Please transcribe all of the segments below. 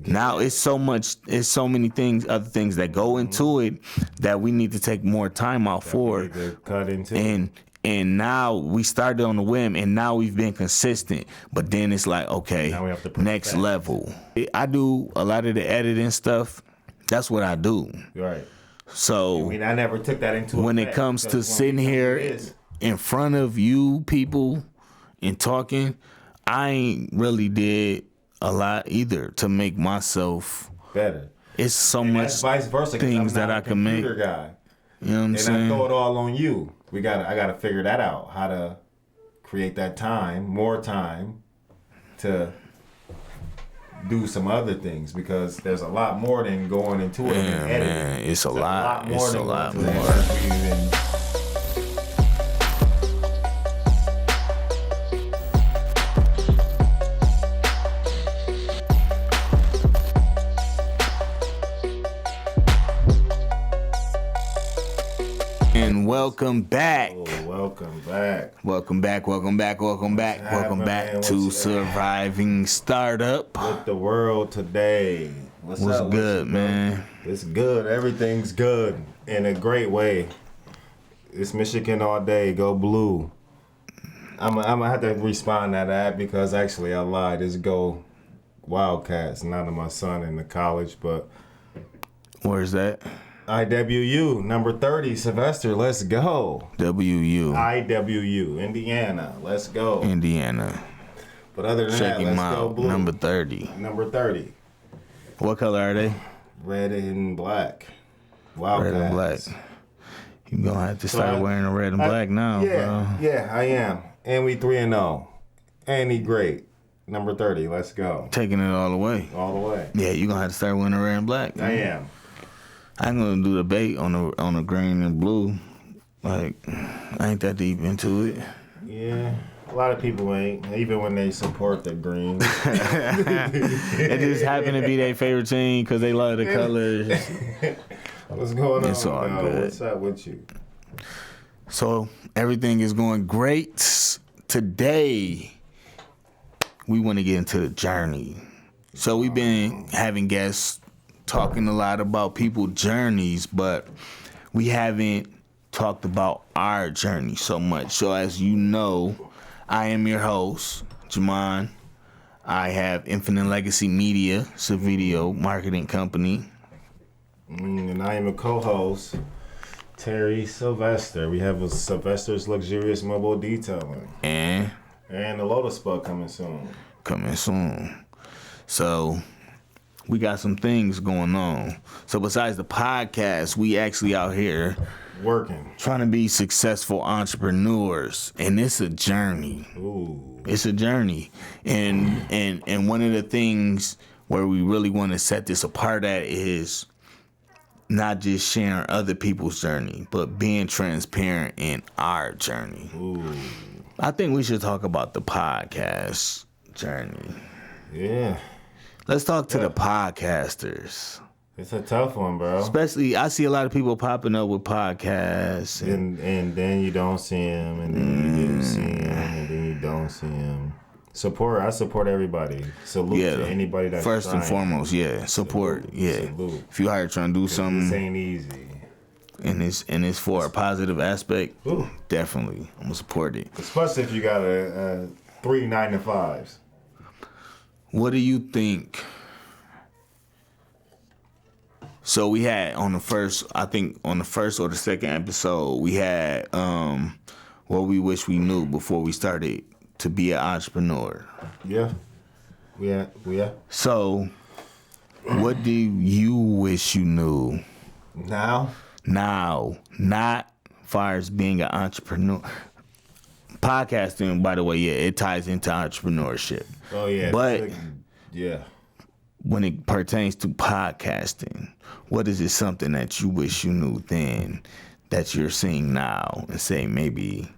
Now it's so many things, other things that go into it that we need to take more time out for. We need to cut into. And now we started on the whim, and now we've been consistent. But then it's like, okay, Now we have to next perfect. level. I do a lot of the editing stuff. That's what I do. Right. So I never took that into when effect. it comes to That's sitting one of the here things in front of you people and talking, I ain't really did a lot either to make myself better. It's so And much that's vice versa. things I'm not that I can make. computer guy. You know what I'm And saying? I throw it all on you. I gotta figure that out. How to create that time, more time, to do some other things, because there's a lot more than going into it and editing. Man, it's a lot. more It's than a lot going to more. that. And welcome back. Welcome back. Welcome back. Welcome back. Welcome back. Welcome back man? to What's Surviving Startup. With the world today. What's up? Good, man? It's good. Everything's good in a great way. It's Michigan all day. Go blue. I'm gonna have to respond to that because actually I lied. It's go Wildcats. Not of my son in the college, but Where's that? IWU number 30 Sylvester. Let's go. WU. IWU Indiana. Let's go. Indiana. But other than Check that, him let's go out. blue. Number 30. Number 30. What color are they? Red and black. Wildcats. Red and black. You're going to have to start wearing the red and black now, bro. Yeah, I am. And we 3-0. And he great. Number 30. Let's go. Taking it all the way. All the way. Yeah, you're going to have to start wearing the red and black. I am. I ain't going to do the bait on the green and blue. Like, I ain't that deep into it. Yeah. A lot of people ain't, even when they support the green. It just happened to be their favorite team because they love the colors. What's going on? It's all good. What's up with you? So everything is going great. Today, we want to get into the journey. So we've been having guests talking a lot about people's journeys, but we haven't talked about our journey so much. So as you know, I am your host, Jamon. I have Infinite Legacy Media. It's a video marketing company. And I am a co-host, Terry Sylvester. We have a Sylvester's Luxurious Mobile Detailing. And the Lotus Bug coming soon. So we got some things going on. So besides the podcast, we actually out here working, trying to be successful entrepreneurs, and it's a journey. Ooh. It's a journey, and one of the things where we really want to set this apart at is not just sharing other people's journey, but being transparent in our journey. Ooh. I think we should talk about the podcast journey. Yeah. Let's talk to the podcasters. It's a tough one, bro. Especially, I see a lot of people popping up with podcasts. And then you don't see them, and then you do see them, and then you don't see them. I support everybody. Salute to anybody that's first trying. and foremost, support. Salute. If you out here trying to do something, this ain't easy. And it's for a positive aspect, Ooh. Definitely, I'm gonna support it. Especially if you got a 3 9-to-5s. What do you think? So we had on the first or the second episode, we had what we wish we knew before we started to be an entrepreneur. Yeah. Yeah. So, what do you wish you knew? Now, not far as being an entrepreneur. Podcasting, by the way, it ties into entrepreneurship. Oh yeah. But yeah. When it pertains to podcasting, what is it something that you wish you knew then that you're seeing now and say maybe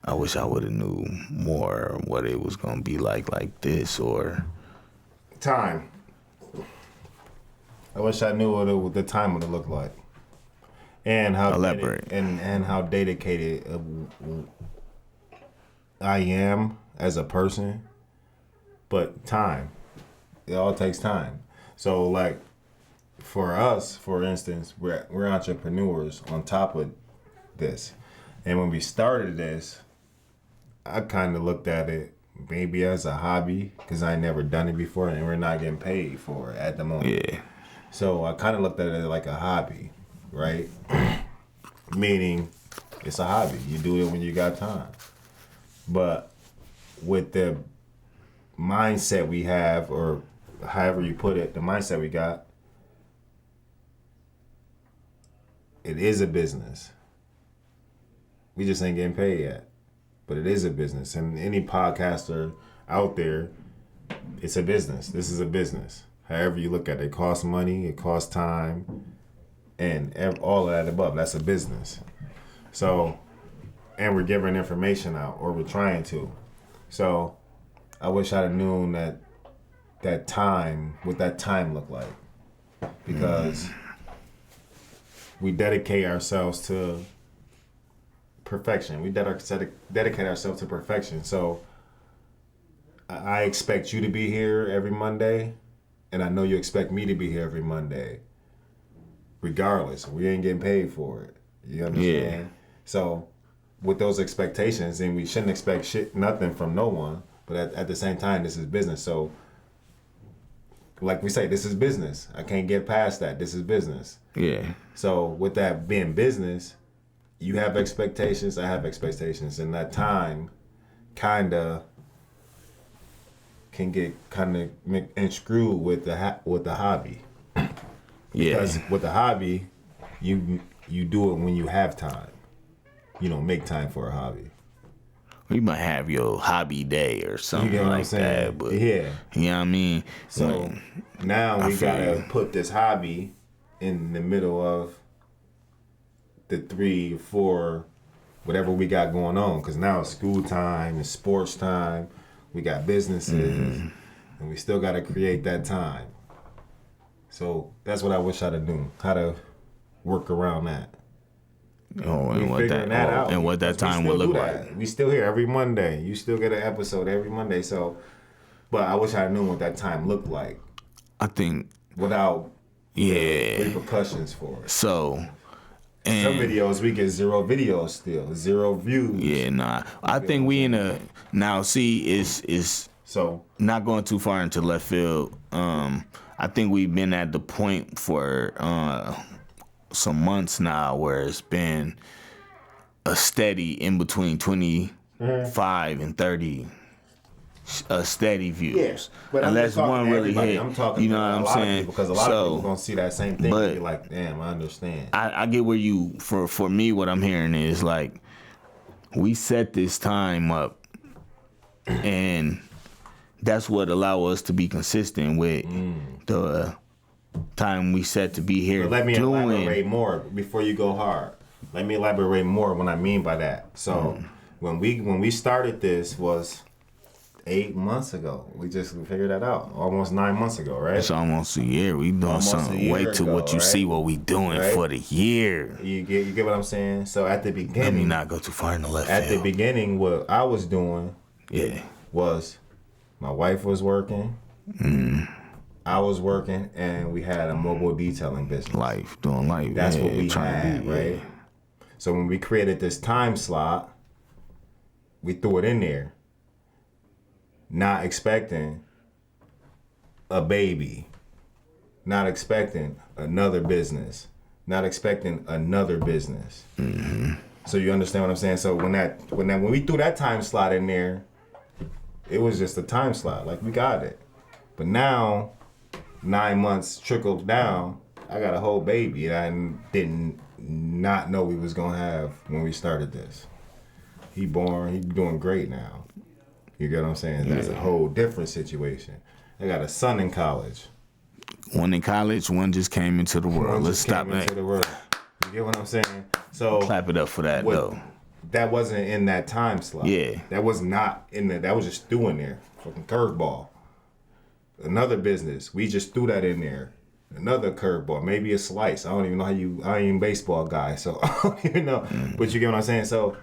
I wish I would have knew more what it was gonna be like this or time. I wish I knew what the time would have looked like, and how elaborate and how dedicated I am as a person. But time, it all takes time. So like for us, for instance, we're entrepreneurs on top of this. And when we started this, I kind of looked at it maybe as a hobby because I never done it before and we're not getting paid for it at the moment. Yeah. So I kind of looked at it like a hobby, right? Meaning it's a hobby. You do it when you got time. But with the mindset we have, or however you put it, the mindset we got, it is a business. We just ain't getting paid yet. But it is a business. And any podcaster out there, it's a business. This is a business. However you look at it, it costs money, it costs time, and all of that above. That's a business. So, and we're giving information out, or we're trying to. So, I wish I'd have known that time, what that time looked like. Because we dedicate ourselves to perfection. We dedicate ourselves to perfection. So I expect you to be here every Monday, and I know you expect me to be here every Monday. Regardless, we ain't getting paid for it. You understand? Yeah. So with those expectations, and we shouldn't expect nothing from no one, but at the same time, this is business. So like we say, this is business. I can't get past that. This is business. Yeah. So with that being business, you have expectations, I have expectations, and that time kinda can get screwed with the hobby. Yeah. Because with the hobby, you do it when you have time. You don't make time for a hobby. You might have your hobby day or something you get what like I'm saying? that, but yeah, you know what I mean. So now we gotta put this hobby in the middle of the 3 or 4, whatever we got going on, because now it's school time, it's sports time, we got businesses, and we still got to create that time. So that's what I wish I'd have known, how to work around that. And what that time would look like. We still here every Monday. You still get an episode every Monday. So, but I wish I knew what that time looked like. I think without repercussions for it. So. And some videos we get 0 videos still, 0 views. Yeah, nah. I think we in a now. See, is so not going too far into left field. I think we've been at the point for some months now where it's been a steady in between 25 and 30. Steady views. Yes, but unless one really hit, I'm talking, you know what I'm saying? Because a lot of people gonna see that same thing and be like, "Damn, I understand." I get where you for me. What I'm hearing is like, we set this time up, and that's what allow us to be consistent with the time we set to be here. But let me elaborate more before you go hard. Let me elaborate more what I mean by that. So when we started this was 8 months ago. We just figured that out. Almost 9 months ago, right? It's almost a year. We doing almost something. Wait till what you see what we doing for the year. You get what I'm saying? So at the beginning, let me not go too far in the left field. At the beginning, what I was doing, was my wife was working, I was working, and we had a mobile detailing business. Doing life. That's what we had, right? Yeah. So when we created this time slot, we threw it in there. Not expecting a baby, not expecting another business, not expecting another business. So you understand what I'm saying? So when we threw that time slot in there, it was just a time slot, like we got it. But now, 9 months trickled down, I got a whole baby that I did not know we was gonna have when we started this. He born, he doing great now. You get what I'm saying? That's a whole different situation. I got a son in college. One in college, one just came into the world. Let's stop that. You get what I'm saying? So clap it up for that though. That wasn't in that time slot. Yeah. That was not in there. That was just threw in there. Fucking curveball. Another business. We just threw that in there. Another curveball. Maybe a slice. I don't even know I ain't even a baseball guy, so I don't even know. But you get what I'm saying? So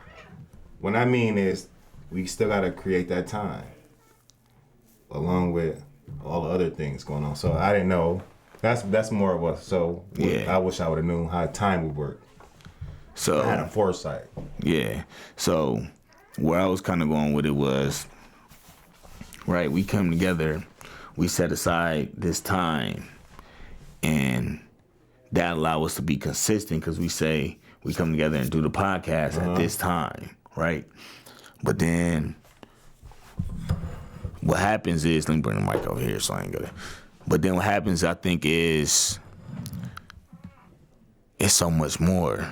what I mean is we still got to create that time along with all the other things going on. So I didn't know. That's more of us. So Yeah. I wish I would have known how time would work. So I had a foresight. yeah. So where I was kind of going with it was, right, we come together, we set aside this time, and that allow us to be consistent because we say we come together and do the podcast at this time, right? But then what happens is, let me bring the mic over here so I ain't gonna. But then what happens, I think, is it's so much more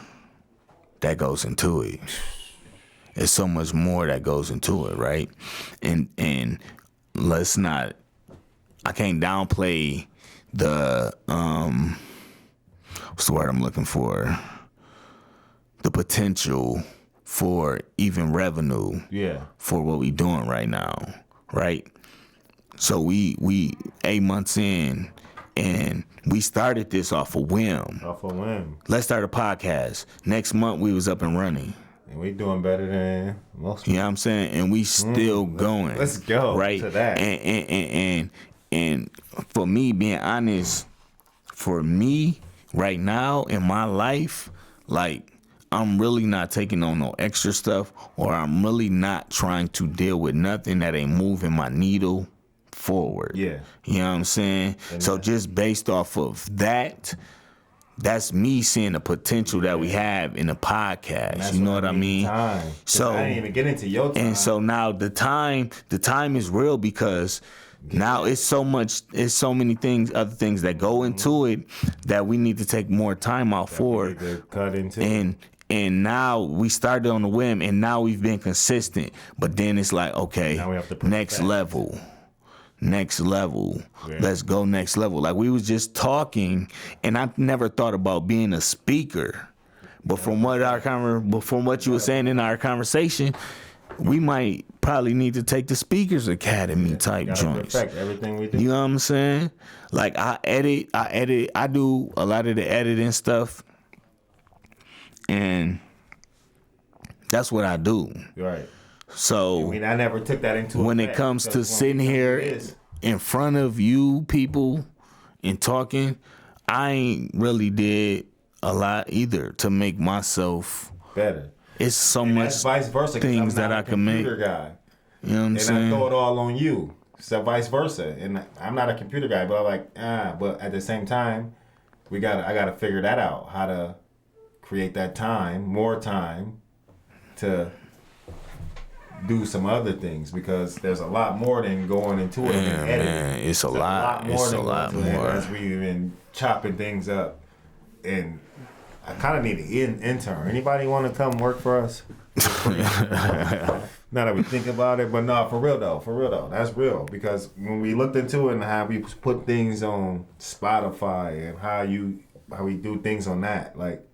that goes into it. It's so much more that goes into it, right? And let's not. I can't downplay the what's the word I'm looking for? The potential for even revenue for what we doing right now, right? So we 8 months in, and we started this off a whim. Off a whim. Let's start a podcast. Next month we was up and running. And we doing better than most You know what I'm saying? And we still going. Let's go right to that. And for me, being honest, for me right now in my life, like, I'm really not taking on no extra stuff, or I'm really not trying to deal with nothing that ain't moving my needle forward. Yeah. You know what I'm saying? So just based off of that, that's me seeing the potential that we have in the podcast. You know what I mean? Time. So I didn't even get into your time. and so now the time is real because now it's so many things, other things that go into it that we need to take more time out for. We need to cut into. And now we started on the whim, and now we've been consistent. But then it's like, okay, Now we have to next level. Yeah. Let's go next level. Like, we was just talking, and I never thought about being a speaker. But from what you were saying in our conversation, we might probably need to take the Speakers Academy type Gotta joints. perfect everything we do. You know what I'm saying? Like, I do a lot of the editing stuff, and that's what I do. Right. So I never took that into when effect, it comes to because when sitting we come here to this, in front of you people and talking, I ain't really did a lot either to make myself. better. It's so And much that's vice versa. 'Cause things I'm not that a I can make. computer guy. You know what I'm And I saying? throw it all on you. So vice versa. And I'm not a computer guy, but I'm like, but at the same time, I gotta figure that out. How to create that time, more time to do some other things, because there's a lot more than going into it and editing. Man, it's a There's lot. It's a than lot going to it more. as we've been chopping things up. And I kind of need an intern. Anybody want to come work for us? Now that we think about it, but no, for real though, that's real. Because when we looked into it and how we put things on Spotify and how we do things on that, like,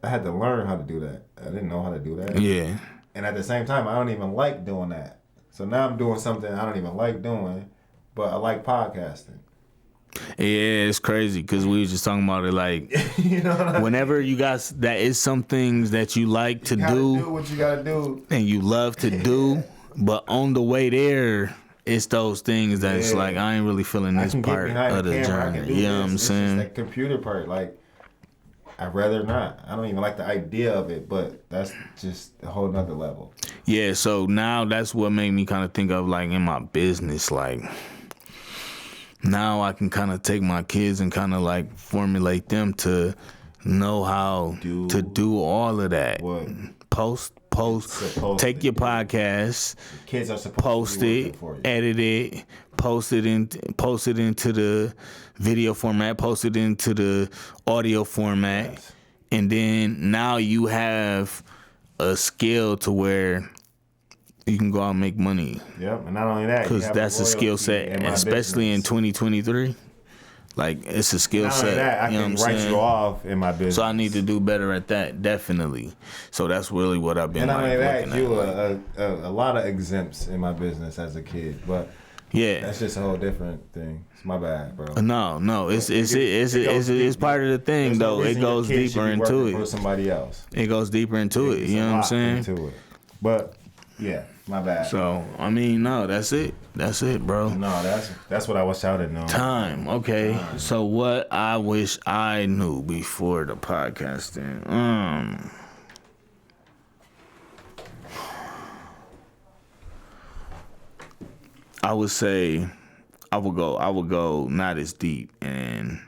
I had to learn how to do that. I didn't know how to do that. Yeah. And at the same time, I don't even like doing that. So now I'm doing something I don't even like doing, but I like podcasting. Yeah, it's crazy because we was just talking about it. Like, You know what I mean? whenever you guys, that is some things that you like to You gotta do do what you gotta do. and you love to do, but on the way there, it's those things that's Yeah. like, I ain't really feeling I this can get part behind of the the camera. I can journey. do You know what I'm this. It's saying? just that computer part. Like, I'd rather not. I don't even like the idea of it, but that's just a whole nother level. Yeah, so now that's what made me kind of think of, like, in my business, like, now I can kind of take my kids and kind of like formulate them to know how to do all of that. What Post, Supposed take to your do. podcast, kids are supposed post to be it, working for you. edit it, post it into the video format, post it into the audio format, Yes. and then now you have a skill to where you can go out and make money, Yep, and not only that, you because have that's a skill royalty set, in my especially in business. 2023. Like, it's a skill Not only set. that, I you know can what I'm write saying? you off in my business. So I need to do better at that, definitely. So that's really what I've been And not like, only that, looking you at. a lot of exempts in my business as a kid, but Yeah. that's just a whole different thing. It's my bad, bro. No, it's It goes deep. part of the thing There's no though. It reason your goes kid should deeper be into working it. for somebody else. It goes deeper into it. It's You a know what I'm lot saying? into it. But yeah, My bad. So I mean, no, that's it. That's it, bro. No, that's what I wish I would have known. Time. Okay. So what I wish I knew before the podcasting. I would say I would go not as deep, and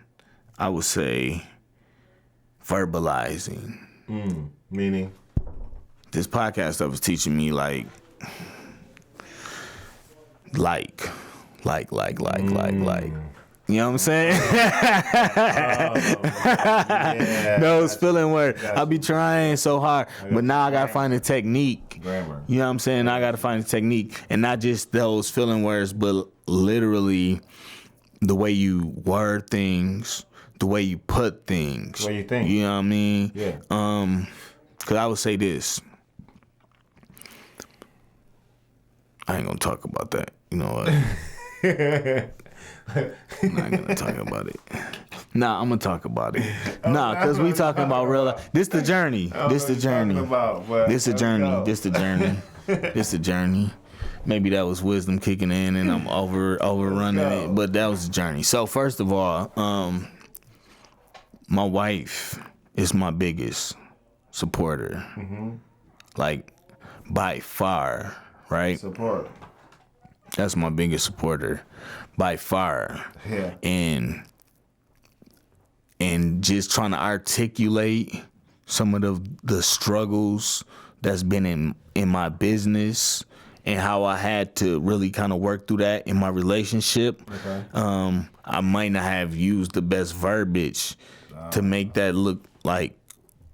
I would say verbalizing. Meaning? This podcast stuff is teaching me like. You know what I'm saying? Yeah, Those feeling where I be trying so hard, but now I gotta find a technique. Grammar. You know what I'm saying? I gotta find a technique, and not just those feeling words, but literally the way you word things, the way you put things. The way you think. You know what I mean? Yeah. Cause I would say this. I ain't gonna talk about that. You know what? I'm not gonna talk about it. Nah, I'm gonna talk about it. Nah, cause we talking about real life. This the journey. This the journey. This the journey. This the journey. This the journey. Maybe that was wisdom kicking in, and I'm overrunning it. But that was the journey. So first of all, my wife is my biggest supporter. Like by far, right? Support. That's my biggest supporter by far. Yeah. And just trying to articulate some of the struggles that's been in my business and how I had to really kind of work through that in my relationship. Okay. I might not have used the best verbiage to make that look like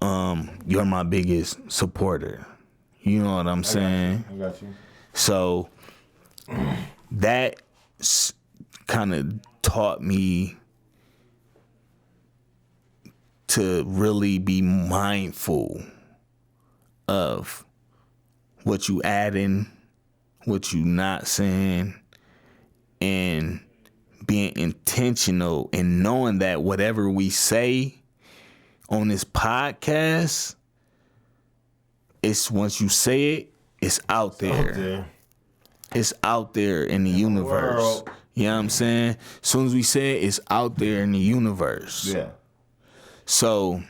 you're my biggest supporter. You know what I'm saying? I got you. So that kind of taught me to really be mindful of what you adding, what you not saying, and being intentional and knowing that whatever we say on this podcast, it's once you say it, it's out there. It's out there in the universe. world. You know what I'm saying? As soon as we say it, it's out there in the universe. Yeah. So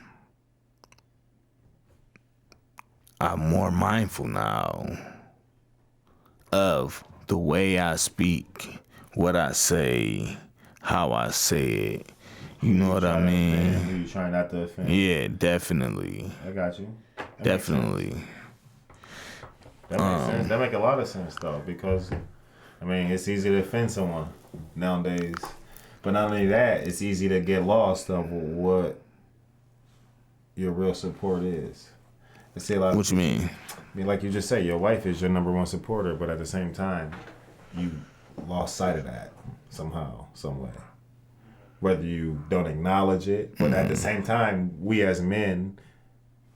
I'm more mindful now of the way I speak, what I say, how I say it. You know what I mean? You trying not to offend. Yeah, definitely. I got you. That Definitely. That makes sense. That make a lot of sense though, because I mean it's easy to offend someone nowadays. But not only that, it's easy to get lost of what your real support is. I see a lot of What you mean? I mean, like you just say, your wife is your number one supporter, but at the same time, you lost sight of that somehow, some way. Whether you don't acknowledge it, but at the same time, we as men,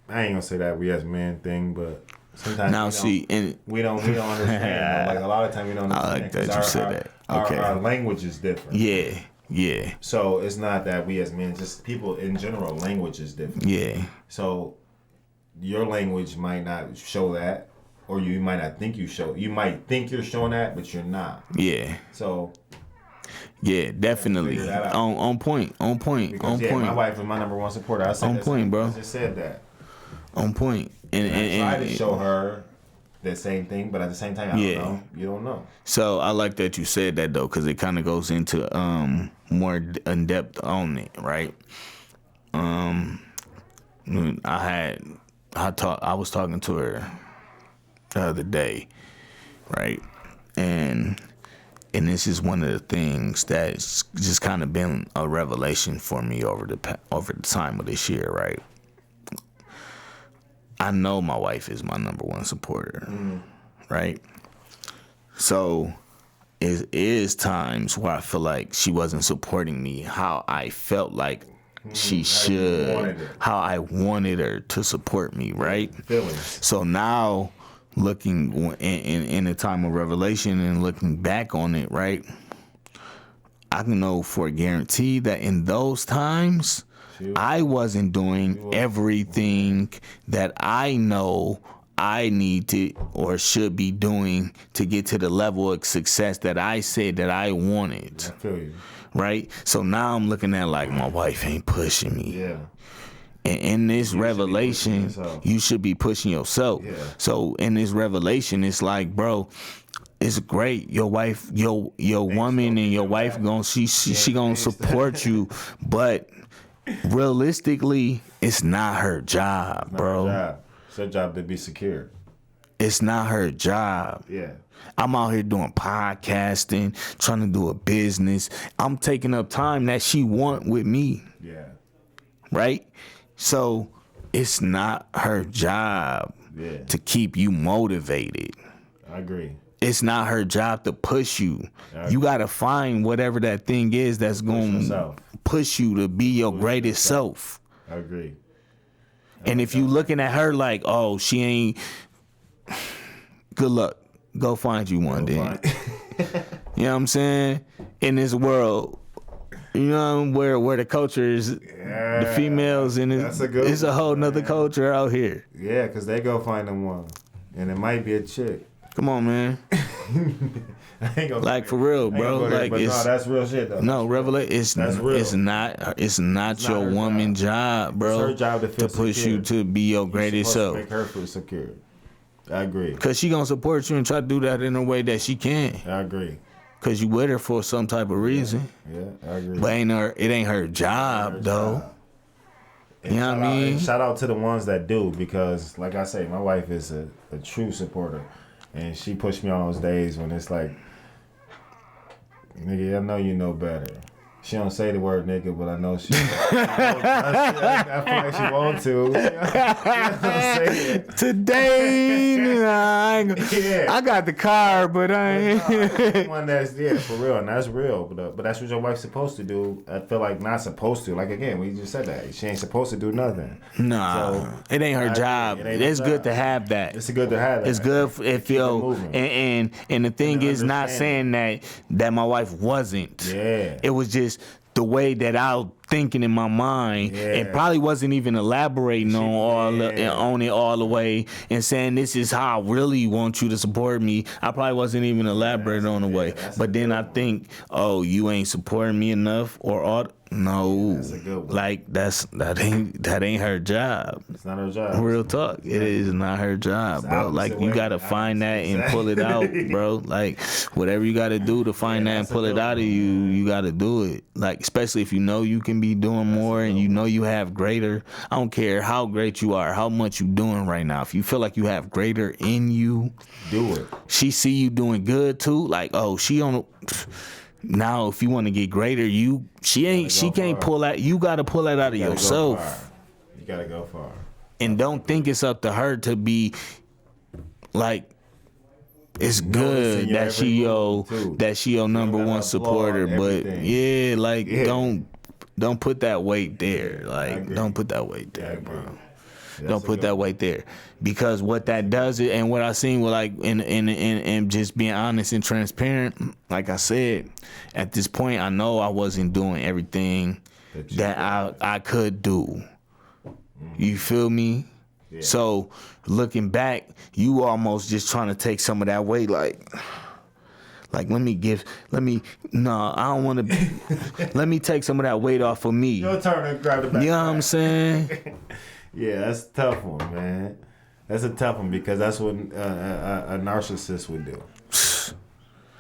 I ain't gonna say that we as men thing, but sometimes Now see, and we don't understand. Like a lot of times we don't understand. I like that 'cause you said that. Okay. Our language is different. yeah, So it's not that we as men, just people in general, language is different. yeah. So your language might not show that, or you might not think you show. You might think you're showing that, but you're not. Yeah, So yeah, definitely. Figure that out. On point. because my wife is my number one supporter. I said On that point, same- bro. I just said that. On point. And I try to show her the same thing, but at the same time, I Yeah. don't know. You don't know. So I like that you said that though, because it kind of goes into more in depth on it, right? I was talking to her the other day, right? And this is one of the things that's just kind of been a revelation for me over the time of this year, right? I know my wife is my number one supporter, right? So it is times where I feel like she wasn't supporting me how I felt like she should, how I wanted her to support me, right? Feelings. So now, looking in a time of revelation and looking back on it, right? I can know for a guarantee that in those times, I wasn't doing everything that I know I need to or should be doing to get to the level of success that I said that I wanted. I feel you. Right? So now I'm looking at like my wife ain't pushing me. Yeah. And in this revelation, you should be pushing yourself. Yeah. So in this revelation, it's like, bro, it's great. Your wife, your woman and your wife she gonna support you, but realistically, it's not her job, bro. It's her job to be secure. It's not her job. Yeah. I'm out here doing podcasting, trying to do a business. I'm taking up time that she want with me. Yeah. Right? So it's not her job to keep you motivated. I agree. It's not her job to push you. You got to find whatever that thing is that's going to push you to be your greatest self. I agree. And if you looking at her like, oh, she ain't, good luck. Go find you one then. You know what I'm saying? In this world, you know, where the culture is, the females, and it's a whole nother culture out here. Yeah, because they go find them one. And it might be a chick. Come on, man. I ain't gonna like for real, bro. Like but no, that's real shit though. No, revelation. It's not your woman job, bro. It's her job to push you to be your greatest self. Make her feel secure. I agree. Cause she gonna support you and try to do that in a way that she can. I agree. Cause you with her for some type of reason. Yeah, I agree. But it ain't her job though. You know what I mean? Shout out to the ones that do, because like I say, my wife is a true supporter. And she pushed me on those days when it's like, nigga, I know you know better. She don't say the word nigga, but I know she. I feel like she want to. Say it. Today, I got the car, but I ain't. One that's for real, and that's real. But that's what your wife's supposed to do. I feel like not supposed to. Like again, we just said that she ain't supposed to do nothing. Nah, so, it ain't her job. It's good to have that. It's good to have that. It's good if and the thing is not saying that my wife wasn't. Yeah. It was just the way that I was thinking in my mind, and probably wasn't even elaborating on it all the way and saying this is how I really want you to support me. I probably wasn't even elaborating on the way. But then I think, oh, you ain't supporting me enough or all. No, that's a good one. Like that ain't her job. It's not her job. Real talk. Exactly. It is not her job, bro. Like you gotta find that and pull it out, bro. Like whatever you gotta do to find that and pull it out of you, you gotta do it. Like especially if you know you can be doing more and you know you have greater. I don't care how great you are, how much you doing right now. If you feel like you have greater in you, do it. She see you doing good too. Like she on. Now, if you want to get greater, she can't pull that. You got to pull that out of yourself. You got to go far. And don't think it's up to her to be like, it's good that she your number one supporter. But yeah, like don't put that weight there. Like don't put that weight there, bro. Don't put that weight there, because what that does is, and what I seen with like, and just being honest and transparent, like I said, at this point, I know I wasn't doing everything that I could do. You feel me? Yeah. So looking back, you almost just trying to take some of that weight, like I don't want to. Let me take some of that weight off of me. Your turn to grab the back. You know what I'm saying? Yeah, that's a tough one, man. That's a tough one, because that's what a narcissist would do.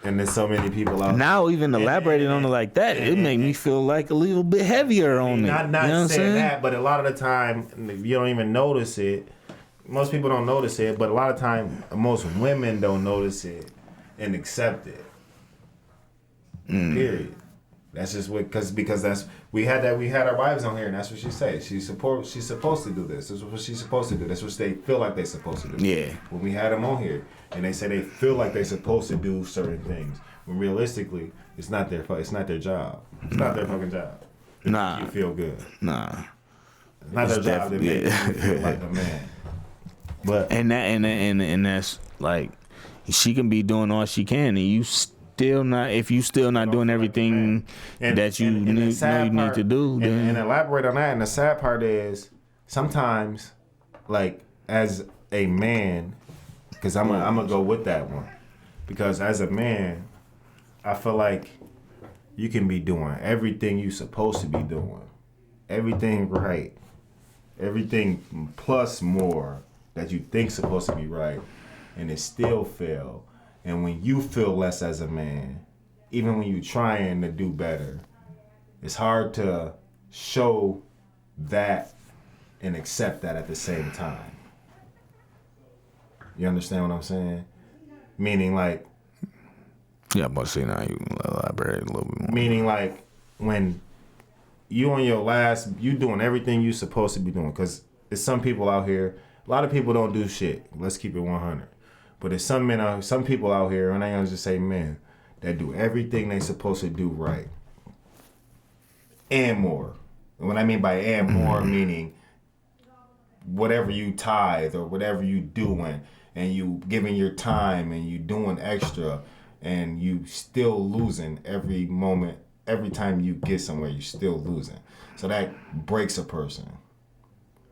And there's so many people out now there. Even elaborating on it like that, it made me feel like a little bit heavier on it. Not you know saying that, but a lot of the time, you don't even notice it. Most people don't notice it, but a lot of time, most women don't notice it and accept it. Period. That's just because that's we had our wives on here, and that's what she said. She's supposed to do this. This is what she's supposed to do. That's what they feel like they're supposed to do. Yeah. When we had them on here, and they say they feel like they're supposed to do certain things, when realistically, it's not their job. It's not their fucking job. Nah. You feel good. Nah. It's not their job to make you feel like a man. But and that's like, she can be doing all she can, and you still not. If you still not doing everything that you need to do, then and elaborate on that. And the sad part is, sometimes, like as a man, because I'm gonna go with that one, because as a man, I feel like you can be doing everything you supposed to be doing, everything right, everything plus more that you think supposed to be right, and it still fail. And when you feel less as a man, even when you trying to do better, it's hard to show that and accept that at the same time. You understand what I'm saying? Meaning like, Yeah, but see now you can elaborate a little bit more. meaning like when you on your last, you doing everything you supposed to be doing. Cause there's some people out here, a lot of people don't do shit. Let's keep it 100. But there's some people out here, and I gonna just say men, that do everything they supposed to do right. And more. And what I mean by and more, meaning whatever you tithe or whatever you doing, and you giving your time and you doing extra, and you still losing every moment, every time you get somewhere, you still losing. So that breaks a person.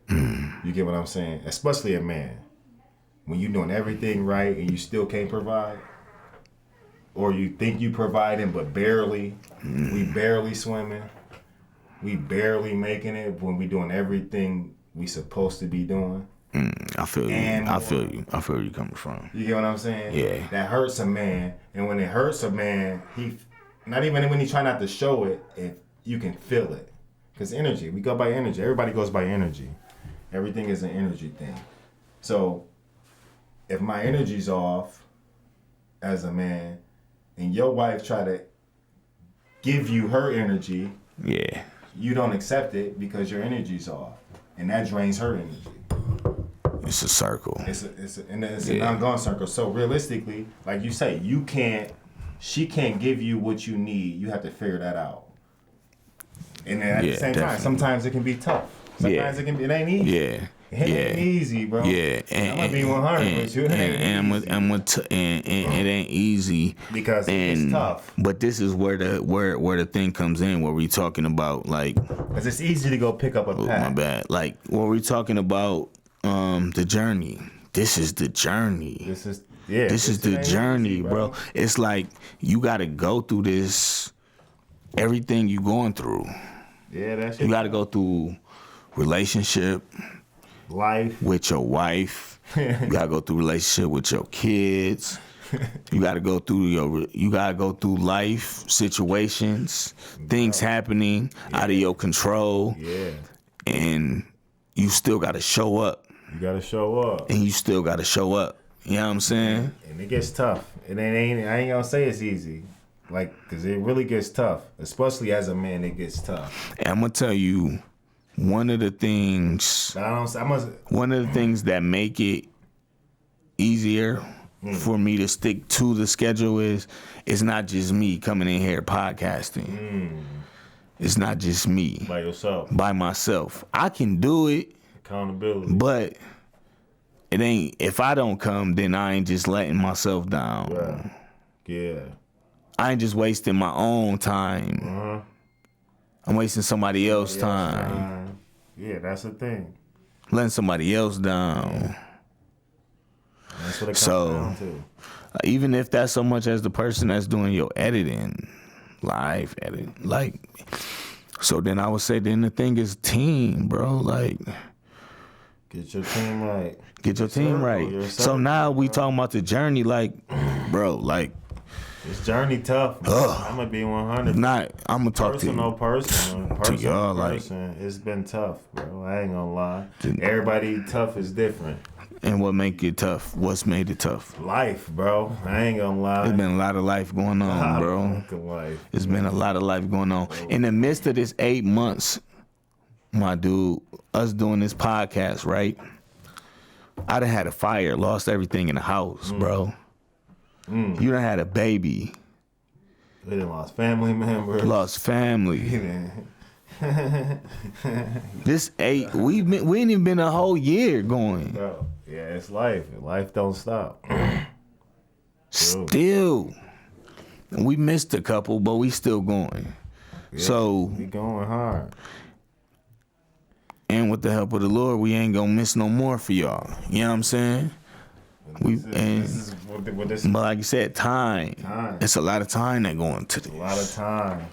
You get what I'm saying? Especially a man. When you doing everything right and you still can't provide, or you think you providing but barely, we barely swimming, we barely making it when we doing everything we supposed to be doing. I feel you. And I feel you. I feel where you coming from. You get what I'm saying? Yeah. That hurts a man, and when it hurts a man, he, not even when he try not to show it, if you can feel it, cause energy. We go by energy. Everybody goes by energy. Everything is an energy thing. So if my energy's off as a man, and your wife try to give you her energy, Yeah. you don't accept it because your energy's off, and that drains her energy. It's a circle. It's an ongoing circle. So realistically, like you say, she can't give you what you need. You have to figure that out. And then at the same time, sometimes it can be tough. Sometimes it ain't easy. Yeah. It ain't easy, bro. Yeah, I'm gonna be 100 with you. It ain't easy because it's tough. But this is where the thing comes in, where we talking about like. Because it's easy to go pick up a pack. My bad. Like where we talking about the journey. This is the journey. This is the journey, easy, bro. It's like you got to go through this. Everything you going through. Yeah, that's. You got to go through relationship. Life with your wife. You gotta go through relationship with your kids. You gotta go through life situations, things happening out of your control. Yeah. And you still gotta show up. You gotta show up. And you still gotta show up. You know what I'm saying? And it gets tough. I ain't gonna say it's easy. Like, cause it really gets tough. Especially as a man, it gets tough. And I'm gonna tell you, one of the things that make it easier for me to stick to the schedule is it's not just me coming in here podcasting. It's not just me. By yourself. By myself. I can do it. Accountability. But it ain't, if I don't come, then I ain't just letting myself down. Yeah. I ain't just wasting my own time. I'm wasting somebody else's time. Yeah, that's the thing. Letting somebody else down. That's what it comes down to. Even if that's so much as the person that's doing your editing, live edit, like, so then I would say then the thing is team, bro. Like, get your team right. Get your team right. So now we talking about the journey, like, bro, like. This journey tough. I'm gonna be 100. I'm gonna talk person to y'all. Like, it's been tough, bro. I ain't gonna lie. Everybody tough is different. And what make it tough? What's made it tough? Life, bro. I ain't gonna lie. There's been a lot of life going on, bro. There's been a lot of life going on. In the midst of this 8 months, my dude, us doing this podcast, right? I done had a fire, lost everything in the house, bro. You done had a baby. They done lost family members. Lost family. This we ain't even been a whole year going. Bro, yeah, it's life. Life don't stop. Still. We missed a couple, but we still going. Yeah, so we going hard. And and with the help of the Lord, we ain't gonna miss no more for y'all. You know what I'm saying? But like you said, time. It's a lot of time that go into this. A lot of time.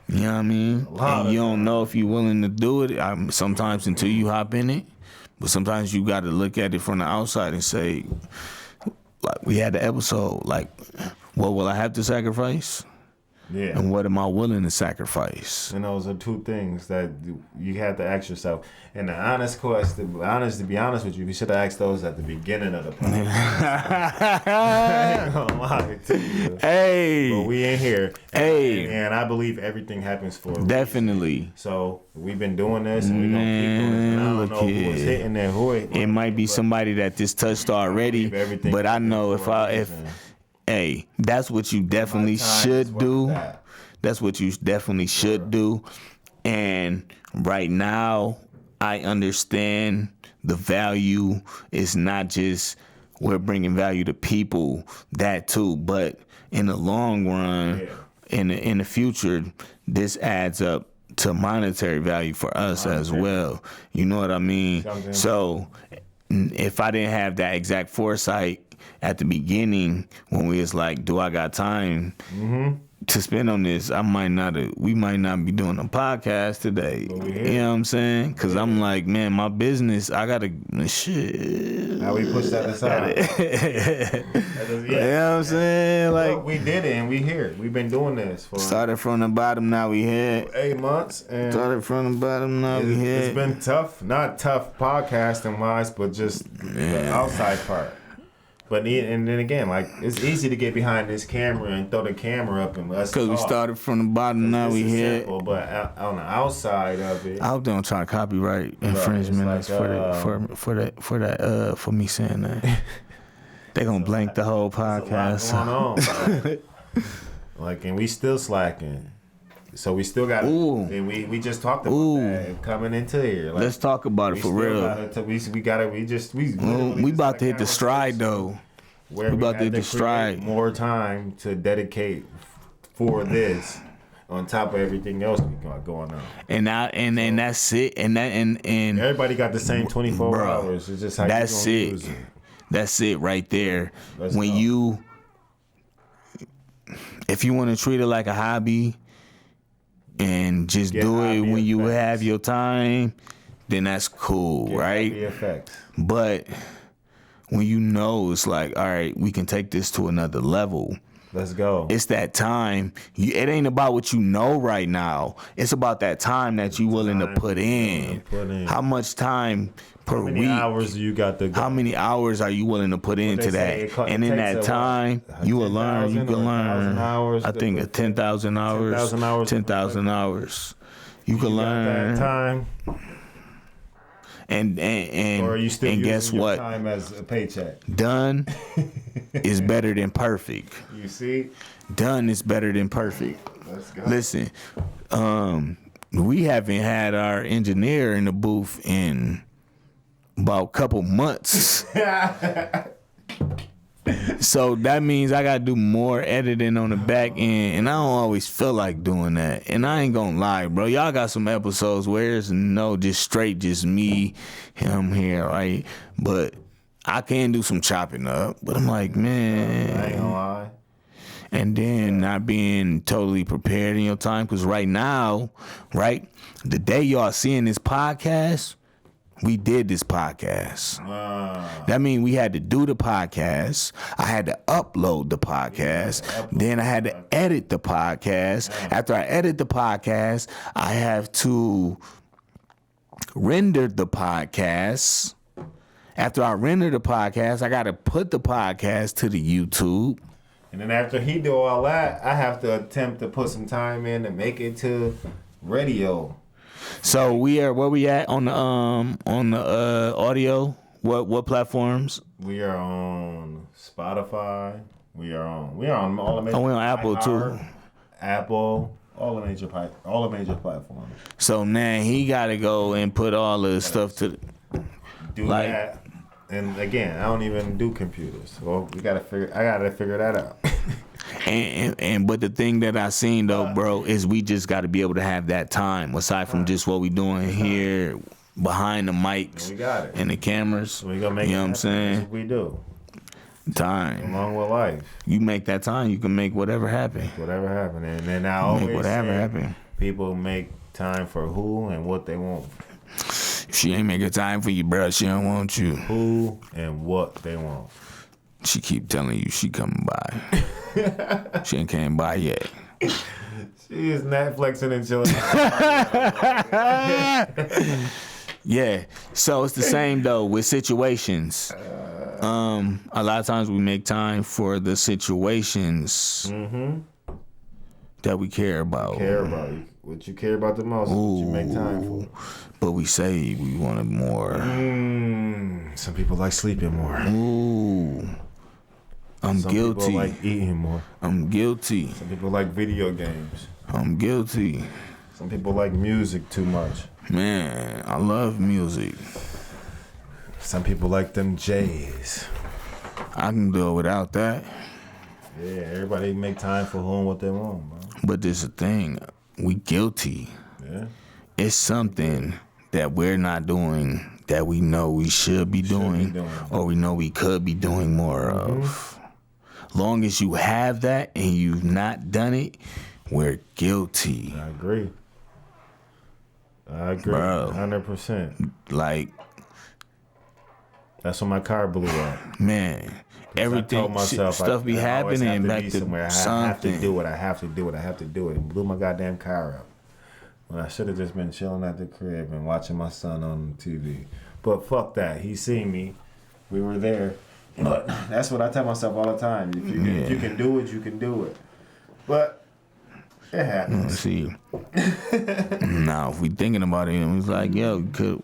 You know what I mean? And you don't know if you're willing to do it. Sometimes until you hop in it. But sometimes you got to look at it from the outside and say, like we had the episode, like, what will I have to sacrifice? Yeah. And what am I willing to sacrifice? And those are two things that you have to ask yourself. And the honest question, to be honest with you, we should have asked those at the beginning of the podcast. I ain't gonna lie to you. Hey. But we ain't here. Hey. And I believe everything happens for a reason. Definitely. So we've been doing this and we're going to keep doing it. And I don't know who was hitting there. It might be somebody that this touched already. But I know if hey, that's what you definitely should do. That's what you definitely should do. And right now, I understand the value is not just we're bringing value to people, that too, but in the long run, in the future, this adds up to monetary value for us as well. You know what I mean? So if I didn't have that exact foresight at the beginning when we was like, do I got time to spend on this? We might not be doing a podcast today. You know what I'm saying? Because I'm like, man, my business, I got to, shit. Now we push that aside. You know what I'm saying? Like, look, we did it and we here. We've been doing this for started from the bottom, now we here. 8 months. And started from the bottom, now we here. It's been tough. Not tough podcasting wise, but just the outside part. But and then again, like, it's easy to get behind this camera and throw the camera up and let's talk. Because we started from the bottom, now we here. Simple, but on the outside of it, I hope they don't try to copyright infringement for me saying that. They gonna blank the whole podcast. Going on. Like, and we still slacking. So we still got, and we just talked about that coming into here. Like, let's talk about it for real. We about to hit the stride though. We about to hit the stride. More time to dedicate for this, on top of everything else we got going on. And that's it. And everybody got the same 24 hours. It's just how that's you it. Use it. That's it right there. If you want to treat it like a hobby and just do it when you have your time, then that's cool, right? But when you know it's like, all right, we can take this to another level. Let's go. It's that time. It ain't about what you know right now. It's about that time that you willing to put in. How much time per week? How many hours you got to go? How many hours are you willing to put into that? And in that time, you will learn. You can learn. I think 10,000 hours. 10,000 hours. You can learn. That time. And guess what? Time as a paycheck. Done is better than perfect. You see? Done is better than perfect. Let's go. Listen, we haven't had our engineer in the booth in about a couple months. So that means I gotta do more editing on the back end, and I don't always feel like doing that. And I ain't gonna lie, bro. Y'all got some episodes where it's just me, him here, right? But I can do some chopping up. But I'm like, man. I ain't gonna lie. And then not being totally prepared in your time, because right now, right, the day y'all seeing this podcast, we did this podcast. That means we had to do the podcast. I had to upload the podcast. Then I had to edit the podcast. After I edit the podcast, I have to render the podcast. After I render the podcast, I got to put the podcast to the YouTube. And then after he do all that, I have to attempt to put some time in to make it to radio. So where we at on the audio? What platforms? We are on Spotify. We are on all the major. We're on Apple too. Apple, all the major platforms. So man, he got to go and put all the stuff to do that. And again, I don't even do computers. Well, I gotta figure that out. But the thing that I seen though, bro, is we just got to be able to have that time aside from just what we doing here. behind the mics We got it. and the cameras. We gonna make You it know what I'm happen. That's saying? what we do. Time. Along with life. You make that time, you can make whatever happen. Whatever happened. And then I always Make whatever say, happen. people make time for who and what they want. If she ain't making time for you, bro, she don't want you. Who and what they want. She keep telling you she coming by. She ain't came by yet. She is Netflixing and chilling. Yeah. So it's the same though with situations. A lot of times we make time for the situations that we care about. Care about you. What you care about the most is what you make time for. But we say we wanted more. Some people like sleeping more. Ooh. I'm Some guilty. people like eating more. I'm guilty. Some people like video games. I'm guilty. Some people like music too much. Man, I love music. Some people like them J's. I can do it without that. Yeah, everybody make time for who and what they want, bro. But there's a thing. We guilty. Yeah. It's something that we're not doing that we know we should be doing, or we know we could be doing more of. Long as you have that and you've not done it, we're guilty. I agree. Bro. 100%. Like, That's when my car blew up. man, I everything, told myself, stuff be I always happening have back be to somewhere. I have something. to do it. I have to do it. I have to do it. And blew my goddamn car up. When I should have just been chilling at the crib and watching my son on TV. But fuck that. He seen me. We were there. But that's what I tell myself all the time. If you can do it, you can do it. But it happens. See, now if we thinking about it, and it's like, yo, we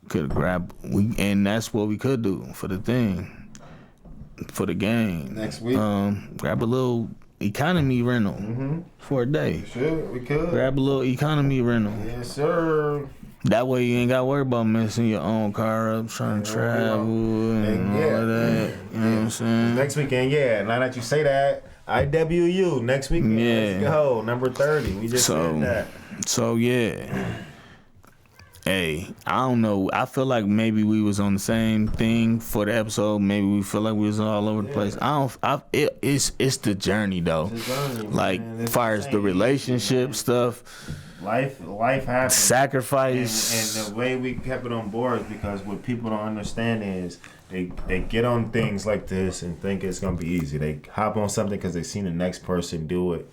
could grab, and that's what we could do for the thing, for the game. Next week? Grab a little economy rental for a day. Sure, we could. Grab a little economy rental. Yes, sir. That way you ain't got to worry about messing your own car up, trying to travel and all of that. You know what I'm saying? Next weekend, yeah. Now that you say that, IWU next weekend. Yeah. Let's go. Number 30. We just said that. So yeah. Hey, I don't know. I feel like maybe we was on the same thing for the episode. Maybe we feel like we was all over the place. It's the journey though. It's the journey, Like man. as far as the relationship stuff, Life happens. sacrifice. And the way we kept it on board is because what people don't understand is they get on things like this and think it's gonna be easy. They hop on something because they seen the next person do it.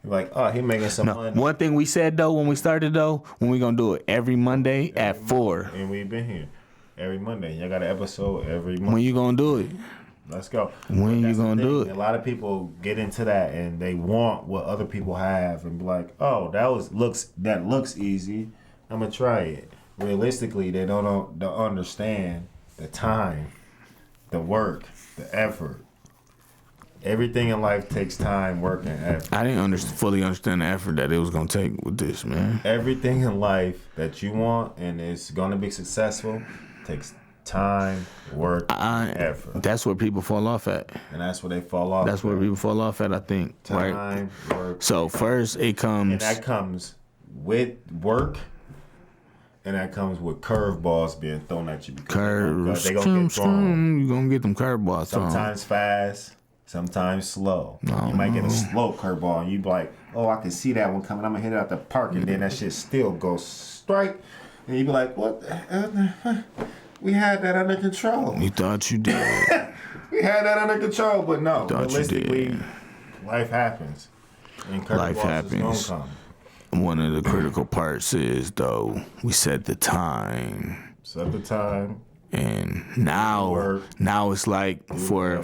You're like, oh, he making some money. One thing we said though when we started though, when we gonna do it every Monday at 4. And we've been here every Monday. Y'all got an episode every month. When you gonna do it? Let's go. When you That's the gonna do thing. it? A lot of people get into that and they want what other people have and be like, oh, that looks easy. I'm gonna try it. Realistically, they don't understand the time, the work, the effort. Everything in life takes time, work, and effort. I didn't fully understand the effort that it was gonna take with this, man. Everything in life that you want and is gonna be successful takes time, work, and effort. That's where people fall off at. And that's where they fall off. That's where people fall off at, I think. Right. Time, work. So first it And comes. that comes with work, and that comes with curveballs being thrown at you. Curves. They gonna get thrown. You gonna get them curveballs thrown. Sometimes fast, sometimes slow. No. You might get a slow curveball, and you be like, "Oh, I can see that one coming. I'm gonna hit it out the park," and then that shit still goes straight, and you be like, "What? We had that under control. You thought you did. We had that under control, but no. Thought you Realistically, did. life happens, and Life curveballs happens. is gonna come. One of the critical parts is though we set the time. Set the time. And now Work. it's like for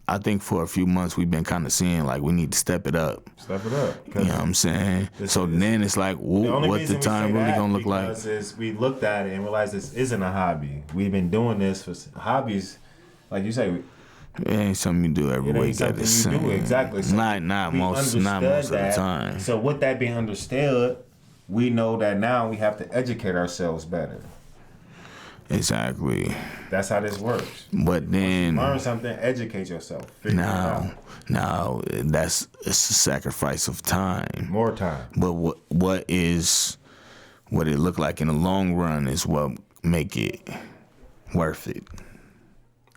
I think for a few months we've been kind of seeing like we need to step it up. Step it up. You know what I'm saying? So then it's like, what the time really gonna look like? Is we looked at it and realized this isn't a hobby. We've been doing this for hobbies, like you say. It ain't something you do every It ain't week at the something you do, same. exactly. So Not we most of understood the that. time. So with that being understood, we know that now we have to educate ourselves better. Exactly. That's how this works. But then Learn something, educate yourself. Figure it out. now it's a sacrifice of time. More time. But what is what it look like in the long run is what make it worth it.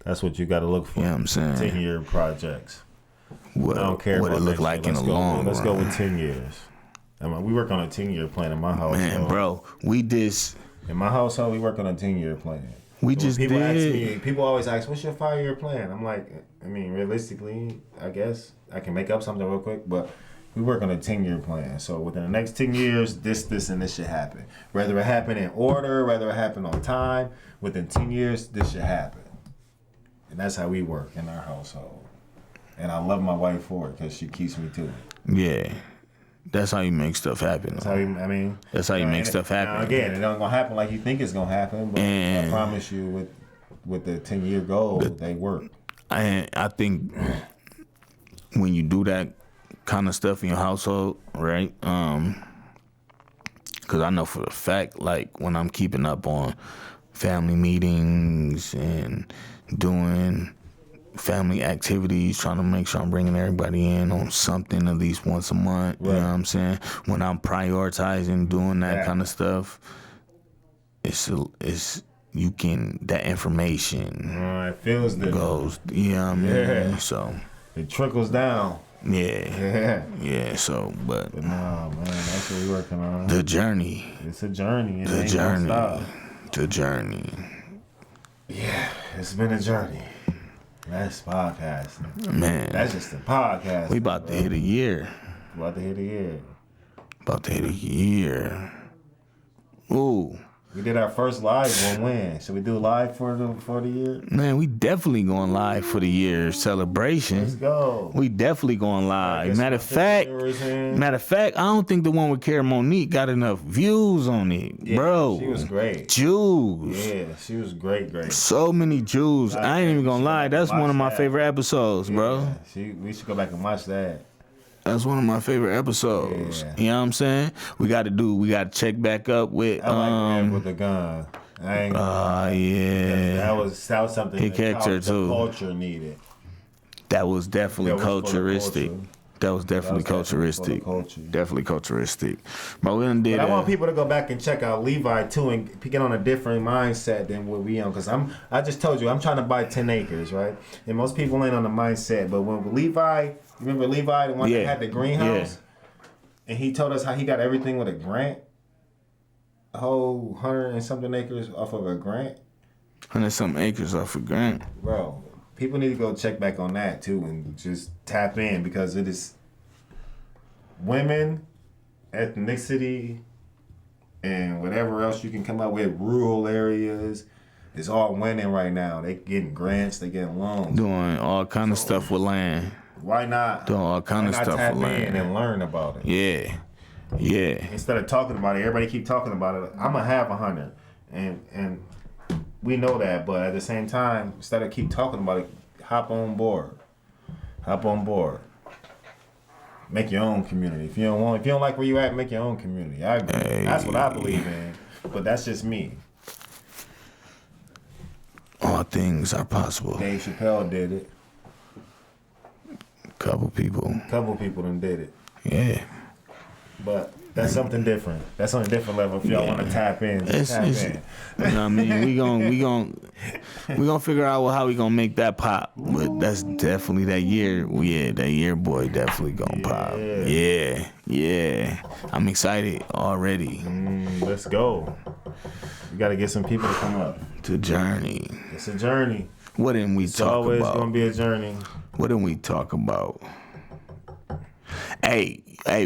That's what you got to look for. You know what I'm saying? 10-year projects. What, I don't care what about it look next like year. in the long run. Let's go with 10 years. I mean, we work on a 10-year plan in my household. Man, bro, we just In my household, we work on a 10-year plan. we So just when people ask did. me, people always ask, "What's your 5-year plan?" I'm like, I mean, realistically, I guess I can make up something real quick, but we work on a 10-year plan. So within the next 10 years, this, and this should happen. Whether it happen in order, whether it happen on time, within 10 years, this should happen. And that's how we work in our household. And I love my wife for it because she keeps me to it. Yeah, that's how you make stuff happen. That's how you, I mean. That's how you make and stuff happen. Now again, it don't gonna happen like you think it's gonna happen, but I And- promise you, with the 10-year goal, they work. I think when you do that kind of stuff in your household, right? Because I know for a fact, like when I'm keeping up on family meetings and doing family activities, trying to make sure I'm bringing everybody in on something at least once a month. Right. You know what I'm saying? When I'm prioritizing doing that Yeah. kind of stuff, you can, that information It feels different. goes, you know what I mean? Yeah. So, It trickles down. yeah. Yeah. So, but But no, man, that's what we're working on. the journey, It's a journey. It the ain't gonna journey, stop. the journey. Yeah, it's been a journey. That's podcasting. Man, That's just a podcast. we about to hit a year. About to hit a year. About to hit a year. Ooh. We did our first live one when. Should we do live for the year? Man, we definitely going live for the year Let's celebration. go. We definitely going live. Get Matter of some fact, viewers in. I don't think the one with Kara Monique got enough views on it, Yeah, bro. She was great. Jews. Yeah, she was great. So many Jews. I ain't even gonna lie. That's one of my Watch that. favorite episodes, bro. Yeah, we should go back and watch that. That's one of my favorite episodes. Yeah. You know what I'm saying? We got to check back up with I like Man with the Gun. I ain't. yeah. that was something He that catch her, the too. culture needed. That was definitely That was for the culturistic. culture. That was definitely That was definitely for the culturistic. culture. Definitely culturistic. But we done did But I want that. people to go back and check out Levi too and get on a different mindset than what we on. Cause I just told you I'm trying to buy 10 acres, right? And most people ain't on the mindset. But when Levi, remember Levi, the one that Yeah. had the greenhouse, and he told us how he got everything with a grant, a whole 100 and something acres off of a grant, 100-some acres off of Grant. bro. People need to go check back on that too and just tap in because it is women, ethnicity, and whatever else you can come up with, rural areas, it's all winning right now. They getting grants, they getting loans. Doing all kind of stuff with land. Why not? Doing all kind of why not stuff tap with in land. and learn about it? Yeah. Yeah. Instead of talking about it, everybody keep talking about it. I'm gonna have 100, and we know that. But at the same time, instead of keep talking about it, hop on board. Hop on board. Make your own community. If you don't like where you at, make your own community. I agree. Hey. That's what I believe in. But that's just me. All things are possible. Dave Chappelle did it. Couple people. A couple people done did it. Yeah. But that's something different. That's on a different level. If y'all want to tap in, It's, tap it's, in. you know what I mean? We gonna figure out how we gonna make that pop. But that's definitely that year. Yeah, that year boy definitely gonna pop. Yeah. I'm excited already. Let's go. We got to get some people to come up. The journey. It's a journey. What didn't we It's talk always about? gonna be a journey. What didn't we talk about? Hey,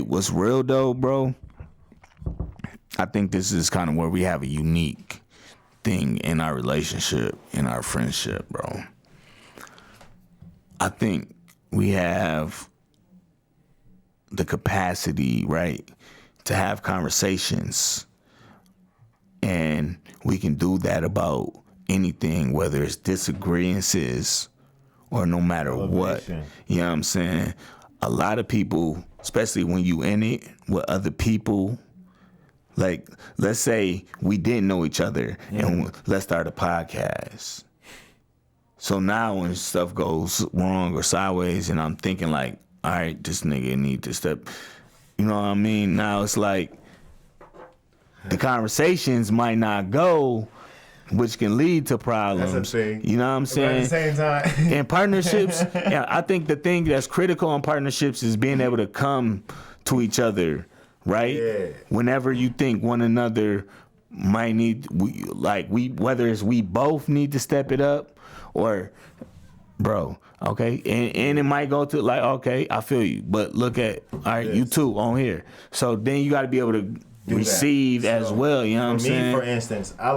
what's real though, bro? I think this is kind of where we have a unique thing in our relationship, in our friendship, bro. I think we have the capacity, right, to have conversations, and we can do that about anything, whether it's disagreements or no matter what. Elevation. You know what I'm saying? A lot of people, especially when you in it with other people, like let's say we didn't know each other and let's start a podcast. So now when stuff goes wrong or sideways and I'm thinking like, all right, this nigga need to step, you know what I mean? Now it's like, the conversations might not go, which can lead to problems. That's a thing. You know what I'm But at the saying? same time, In partnerships, yeah, I think the thing that's critical in partnerships is being able to come to each other, right? Yeah. Whenever you think one another might need, whether it's we both need to step it up, or, bro, okay, and it might go to like, okay, I feel you, but look at, all right, you too on here. So then you got to be able to receive as well. You know what I'm saying? For instance, I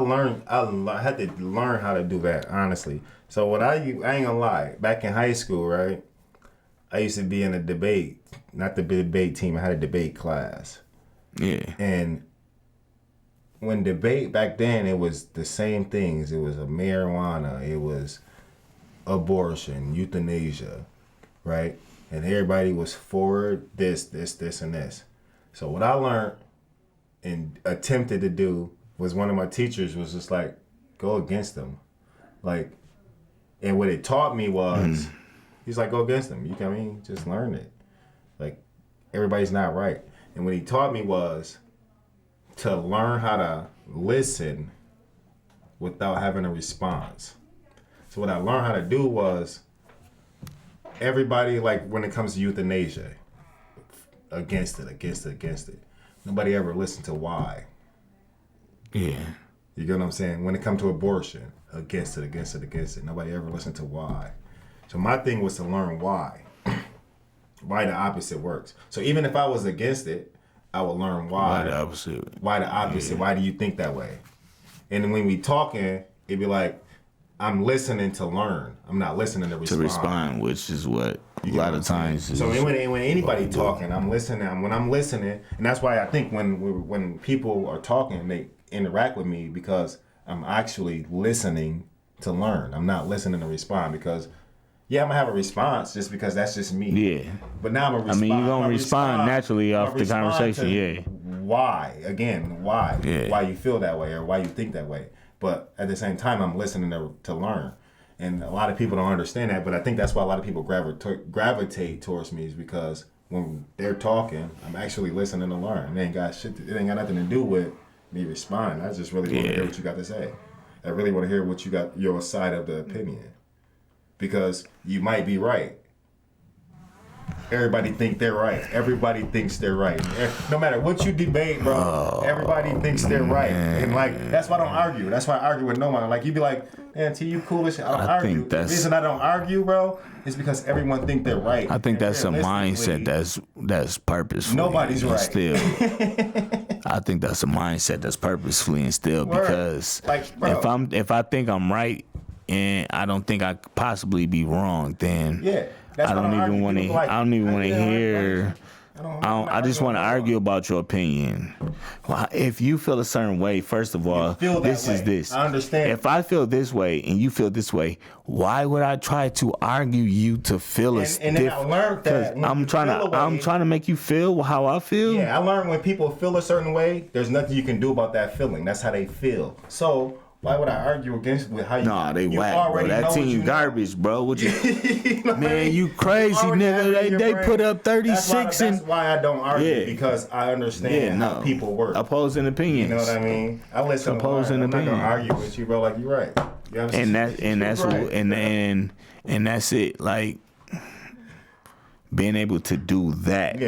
had to learn how to do that, honestly. So what I ain't gonna lie, back in high school, right, I used to be in a debate, not the debate team, I had a debate class. Yeah. And when debate back then, it was the same things. It was a marijuana, it was abortion, euthanasia, right? And everybody was for this, and this. So what I learned and attempted to do was, one of my teachers was just like, go against them. Like, and what it taught me was, he's like, go against them. You know what I mean? Just learn it. Like, everybody's not right. And what he taught me was to learn how to listen without having a response. So what I learned how to do was, everybody, like when it comes to euthanasia, against it. Nobody ever listened to why. Yeah. You get what I'm saying? When it comes to abortion, against it. Nobody ever listened to why. So my thing was to learn why. Why the opposite works. So even if I was against it, I would learn why. Why the opposite? Why the opposite? Yeah. Why do you think that way? And when we talking, it'd be like, I'm listening to learn. I'm not listening to respond. To respond, which is what a lot of times is. So when anybody talking, I'm listening. When I'm listening, and that's why I think when people are talking, they interact with me, because I'm actually listening to learn. I'm not listening to respond, because I'm gonna have a response just because that's just me. Yeah. But now I'm gonna respond. I mean, you're gonna respond naturally off the conversation. Yeah. Why? Again, why? Yeah. Why you feel that way or why you think that way? But at the same time, I'm listening to learn. And a lot of people don't understand that, but I think that's why a lot of people gravitate towards me, is because when they're talking, I'm actually listening to learn. It ain't got nothing to do with me responding. I just really want to hear what you got to say. I really want to hear what you got, your side of the opinion. Because you might be right. Everybody think they're right. Everybody thinks they're right. No matter what you debate, bro, everybody thinks they're right. And like, that's why I don't argue. That's why I argue with no one. Like, you be like, man, T, you cool as shit. I don't argue. The reason I don't argue, bro, is because everyone think they're right. I think that's a mindset that's purposeful. Nobody's right. Still. I think that's a mindset that's purposefully instilled. Because like, bro, if I think I'm right and I don't think I could possibly be wrong, then I don't even want to hear. I just want to argue about your opinion. Well, if you feel a certain way, first of all, this is this. I understand. If I feel this way and you feel this way, why would I try to argue you to feel a And then I learned that I'm trying to make you feel how I feel. Yeah, I learned when people feel a certain way, there's nothing you can do about that feeling. That's how they feel. So why would I argue against with how you? Nah, they whack, bro. That team garbage, bro. What you? Man, you crazy, nigga. They put up 36 That's why I don't argue, because I understand how people work. Opposing opinions. You know what I mean? I listen. Opposing I'm not opinions. gonna argue with you, bro. Like, you're right. You know and that's it. Like, being able to do that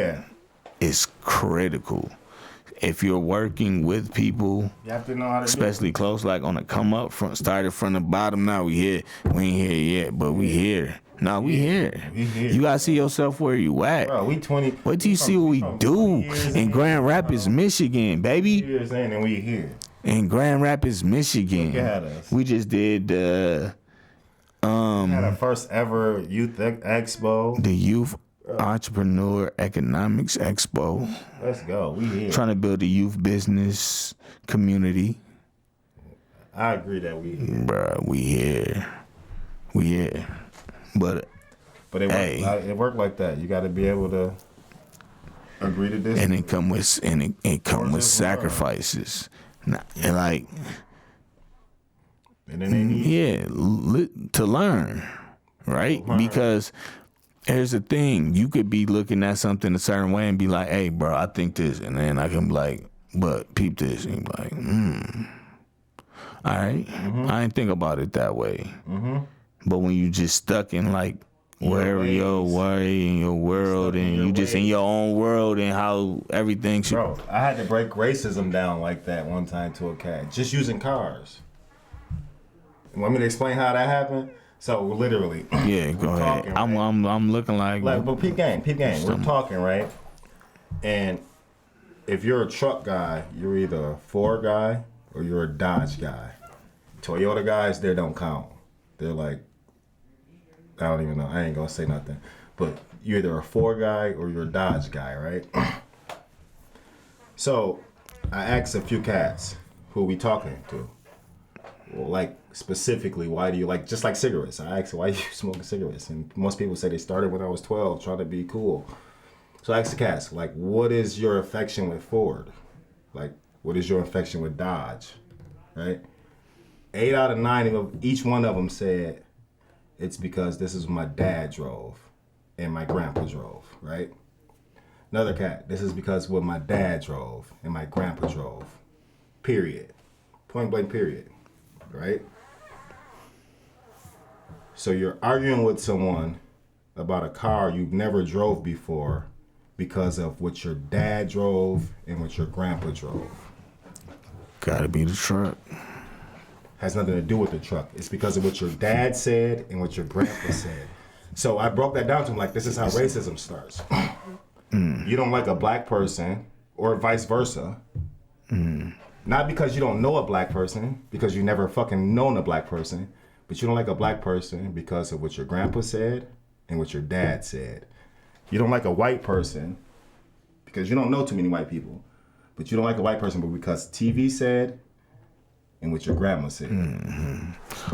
is critical. If you're working with people, you have to know how to especially close, like on the come up, started from the bottom. Now we here. We ain't here yet, but we here. No, we here. You gotta see yourself where you at. Bro, we 20. Wait till you see what we do in Grand Rapids, Michigan, baby. Years in and we here. In Grand Rapids, Michigan. Look at us. We just did had our first ever youth expo. The Youth Entrepreneur Economics Expo. Let's go. We here. Trying to build a youth business community. I agree that we here. Bruh, we here. We here. But it worked like that. You got to be able to agree to this. And it come with sacrifices. And like, and then they need to learn, right? Because here's the thing: you could be looking at something a certain way and be like, "Hey, bro, I think this," and then I can be like, but peep this. And you be like, all right. I didn't think about it that way. But when you just stuck in like wherever your way in your world and you just in your own world and how everything should. Bro, I had to break racism down like that one time to a cat, just using cars. You want me to explain how that happened? So literally, Yeah, go ahead. talking, I'm looking like but peep game. We're talking, right? And if you're a truck guy, you're either a Ford guy or you're a Dodge guy. Toyota guys, they don't count. They're like, I don't even know. I ain't gonna say nothing. But you're either a Ford guy or you're a Dodge guy, right? So I asked a few cats who we talking to. Well, like specifically, why do you like, just like cigarettes? I asked, why you smoking cigarettes? And most people say they started when I was 12 trying to be cool. So I asked the cats, like, what is your affection with Ford? Like, what is your affection with Dodge? Right? 8 out of 9 of each one of them said, it's because this is what my dad drove and my grandpa drove, right? Another cat, this is because what my dad drove and my grandpa drove. Period. Point blank period. Right? So you're arguing with someone about a car you've never drove before because of what your dad drove and what your grandpa drove. gotta be the truck. Has nothing to do with the truck. It's because of what your dad said and what your grandpa said. So I broke that down to him like, this is how racism starts. You don't like a black person or vice versa. Not because you don't know a black person, because you never fucking known a black person, but you don't like a black person because of what your grandpa said and what your dad said. You don't like a white person because you don't know too many white people, but you don't like a white person but because TV said and what your grandma said.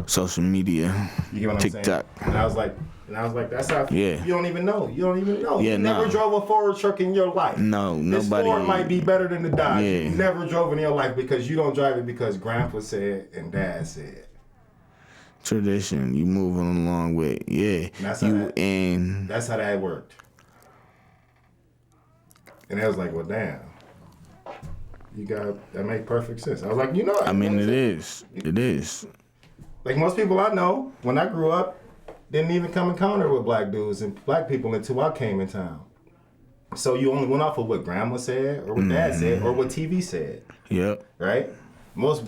Social media, You get what I'm TikTok. saying? And I was like, that's how. Yeah. You don't even know. You Yeah, never nah. drove a Ford truck in your life. No, This nobody. Ford might be better than the Dodge. Yeah. You never drove in your life because you don't drive it because Grandpa said and Dad said. Tradition, you moving along with, yeah. That's how You that- and That's how that worked. And I was like, well, damn. That make perfect sense. I was like, I mean, it is. It is. Like most people I know, when I grew up, didn't even come encounter with black dudes and black people until I came in town. So you only went off of what grandma said or what dad said or what TV said, Yep. right? Most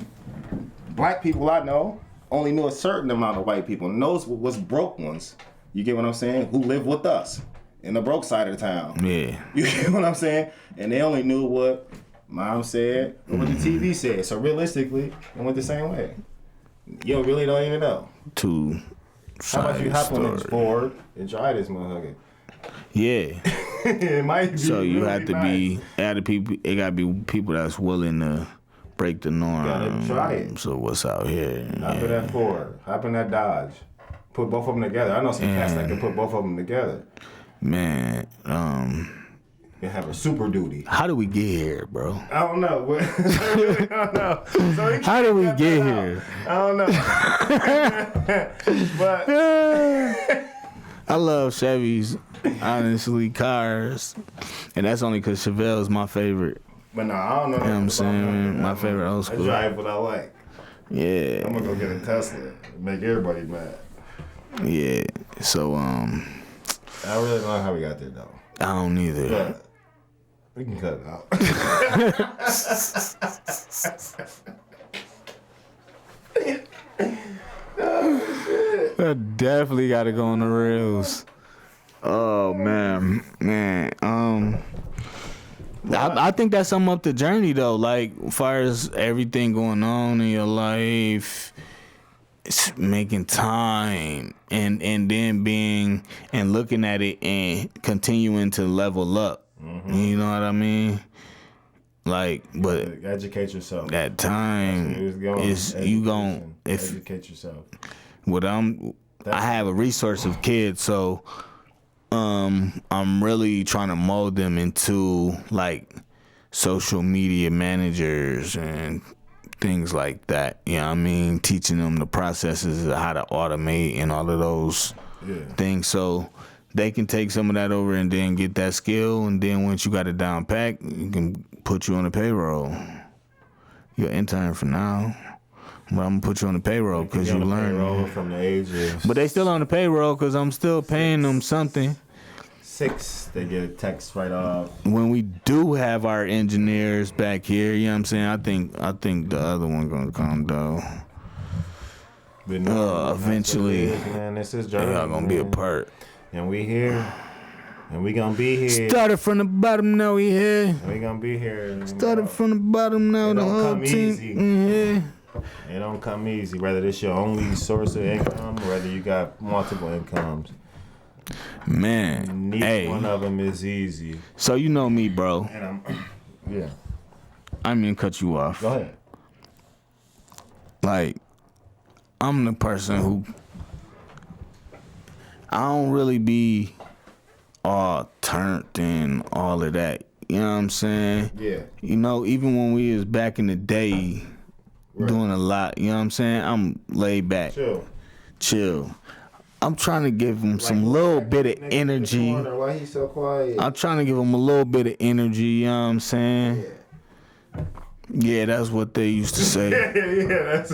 black people I know only knew a certain amount of white people. And those was broke ones. You get what I'm saying? Who live with us in the broke side of the town. Yeah. You get what I'm saying? And they only knew what mom said or what the TV said. So realistically, it went the same way. You really don't even know. Two How about you side hop on this story. board and try this motherfucker? Yeah. It might be. So you really have to nice. be. It gotta be people that's willing to break the norm. Gotta try it. So what's out here? Hop in that Ford. Hop in that Dodge. Put both of them together. I know some cats that can put both of them together Man, and have a super duty. how do we get here, bro? I don't know. I really don't know. So he How did we cut get that out. here? I don't know. But I love Chevys, honestly, cars, and that's only because Chevelle's my favorite. no, I don't know. You know what I'm saying? My favorite old I school. drive what I like. Yeah, I'm gonna go get a Tesla. Make everybody mad. yeah. So I really don't know how we got there though. I don't either. But we can cut it out. I definitely got to go on the rails. Oh man. I think that's something up the journey though. Like, as far as everything going on in your life, it's making time and then being and looking at it and continuing to level up. You know what I mean? Like, but Educate yourself. that time is you gon' if educate yourself. what I have a resource of kids, so I'm really trying to mold them into like social media managers and things like that. You know what I mean? Teaching them the processes of how to automate and all of those things. So they can take some of that over and then get that skill, and then once you got it down pack, you can put you on the payroll. You're an intern for now, but I'm gonna put you on the payroll because you learn. From the age of But they still on the payroll because I'm still paying them something. 6, they get a text right off. When we do have our engineers back here, you know what I'm saying? I think the other one gonna come though. But no, Eventually, man, this is journey. y'all gonna be a part. And we here. And we gonna be here. Started from the bottom, now we here. We gonna be here. Started from the bottom, now the whole team in here. It don't come easy. Whether it's your only source of income, or whether you got multiple incomes. Man, Neither one of them is easy. So you know me, bro. And yeah. I mean, cut you off. Go ahead. Like, I'm the person who I don't really be all turned and all of that. You know what I'm saying? Yeah. You know, even when we was back in the day doing a lot, you know what I'm saying? I'm laid back. Chill. I'm trying to give him some little bit of energy. Why he so quiet? I'm trying to give him a little bit of energy, you know what I'm saying? Yeah, that's what they used to say. That's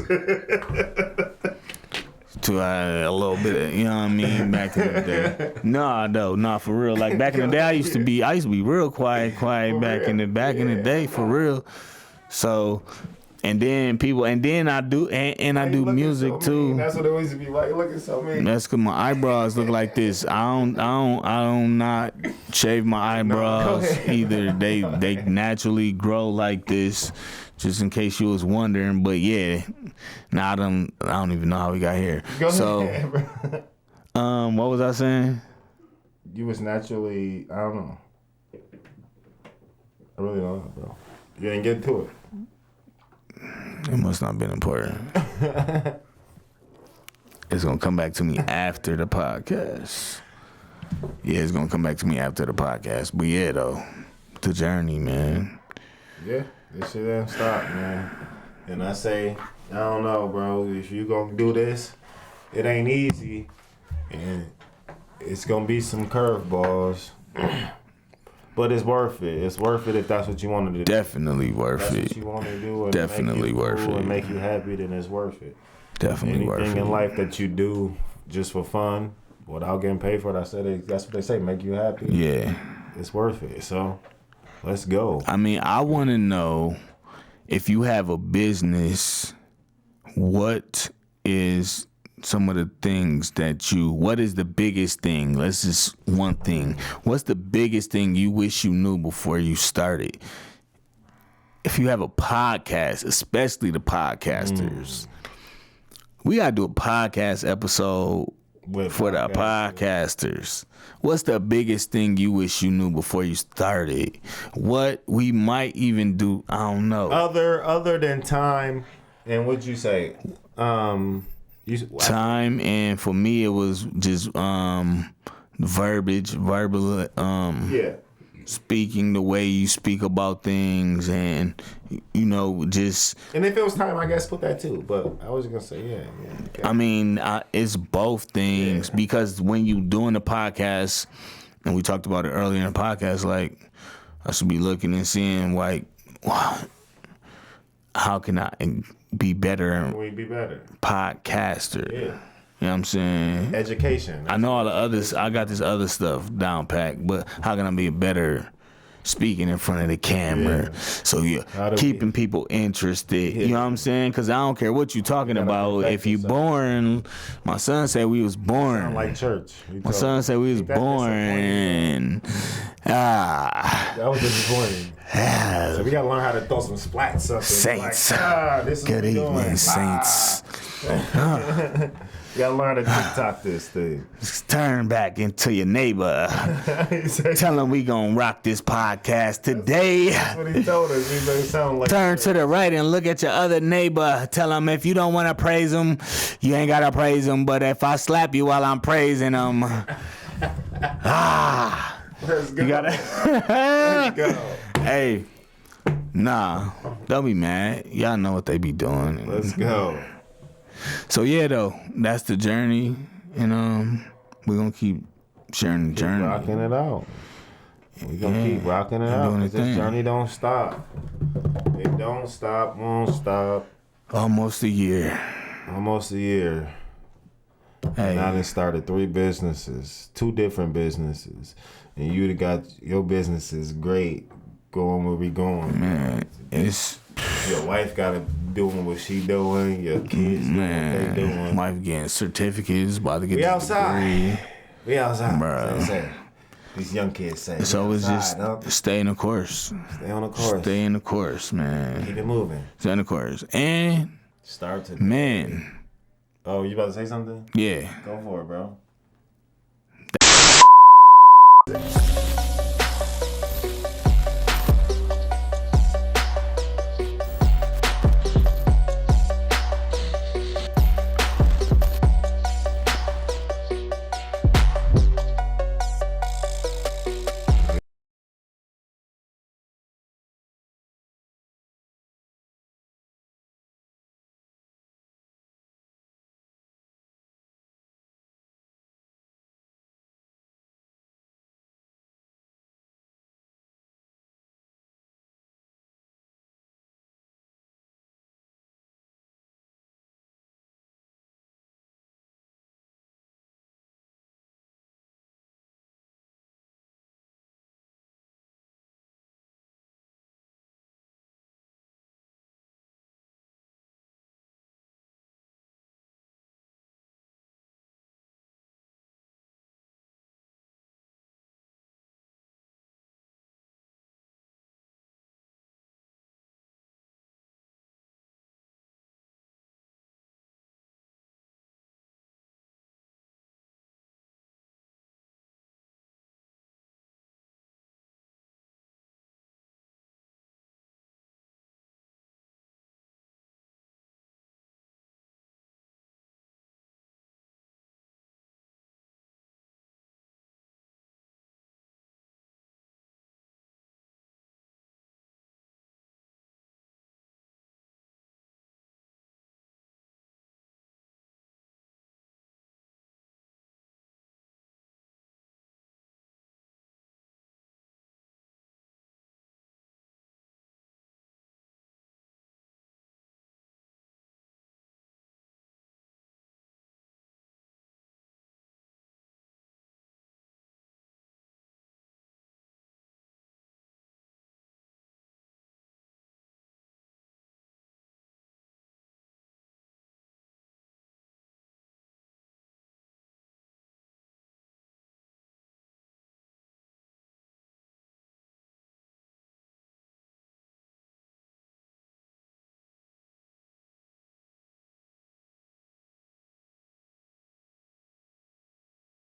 To a little bit of, you know what I mean, back in the day. Nah, for real. Like back in the day, I used to be real quiet back in the day, for real. So, and then I do music too. That's what it used to be like. Looking so mean. That's cause my eyebrows look like this. I don't not shave my eyebrows either. They naturally grow like this. Just in case you was wondering, but yeah, now I don't even know how we got here. Go ahead, bro. What was I saying? You was naturally, I don't know. I really don't know, bro. You didn't get to it. It must not have been important. It's gonna come back to me after the podcast. Yeah, it's gonna come back to me after the podcast. But yeah, though, the journey, man. Yeah. This shit ain't stop, man. And I say, I don't know, bro. If you gonna do this, it ain't easy. And it's gonna be some curveballs. But it's worth it. It's worth it if that's what you want to do. Definitely worth it. it. That's what you want to do. And definitely make you worth cool it. And make you happy, then it's worth it. Definitely worth it. Anything in life that you do just for fun, without getting paid for it, that's what they say, make you happy. Yeah. It's worth it. So, let's go. I mean, I want to know, if you have a business, what is some of the things what is the biggest thing? Let's just one thing. What's the biggest thing you wish you knew before you started? If you have a podcast, especially the podcasters, we got to do a podcast episode for the podcasters. What's the biggest thing you wish you knew before you started? What we might even do, I don't know. Other than time, and what'd you say? Time, and for me it was just verbal, speaking the way you speak about things, and just. And if it was time, I guess put that too. But I was gonna say, yeah. Okay. I mean, it's both things, because when you doing a podcast, and we talked about it earlier in the podcast, like I should be looking and seeing like, wow, how can I be better? We be better podcaster. Yeah. You know what I'm saying? Education. I know all the others. I got this other stuff down packed, but how can I be better speaking in front of the camera? Yeah. So keeping people interested. You know what I'm saying? Because I don't care what you're talking about. If you boring, my son said we was boring. Sound like church. My son said we was boring. That was disappointing. So we gotta learn how to throw some splats up. Saints. Like, this is good evening, saints. You gotta learn to TikTok this thing. Turn back into your neighbor. Tell him we gonna rock this podcast today. That's what he told us. He made it sound like Turn to the right and look at your other neighbor. Tell him if you don't want to praise him, you ain't gotta praise him. But if I slap you while I'm praising him, let's go. You gotta. Let's go. Hey, nah, don't be mad. Y'all know what they be doing. Let's go. So yeah, though, that's the journey, and we're gonna keep sharing the journey. Rocking it out. We gonna keep rocking it out. doing the 'Cause this thing. journey don't stop. It don't stop, won't stop. Almost a year. Almost a year. And I Hey, done started 3 businesses, 2 different businesses. And you done got your business is great, going where we going. man, it's Your wife got it doing what she doing. Your kids doing what they doing. wife getting certificates, about to get We this outside. degree. We outside. Bruh. That's what I'm saying. These young kids say. So we it's just outside, huh? stay in the course. Stay on the course. Stay in the course, man. Keep it moving. Stay in the course. And Start to. man, Oh, you about to say something? yeah. Go for it, bro.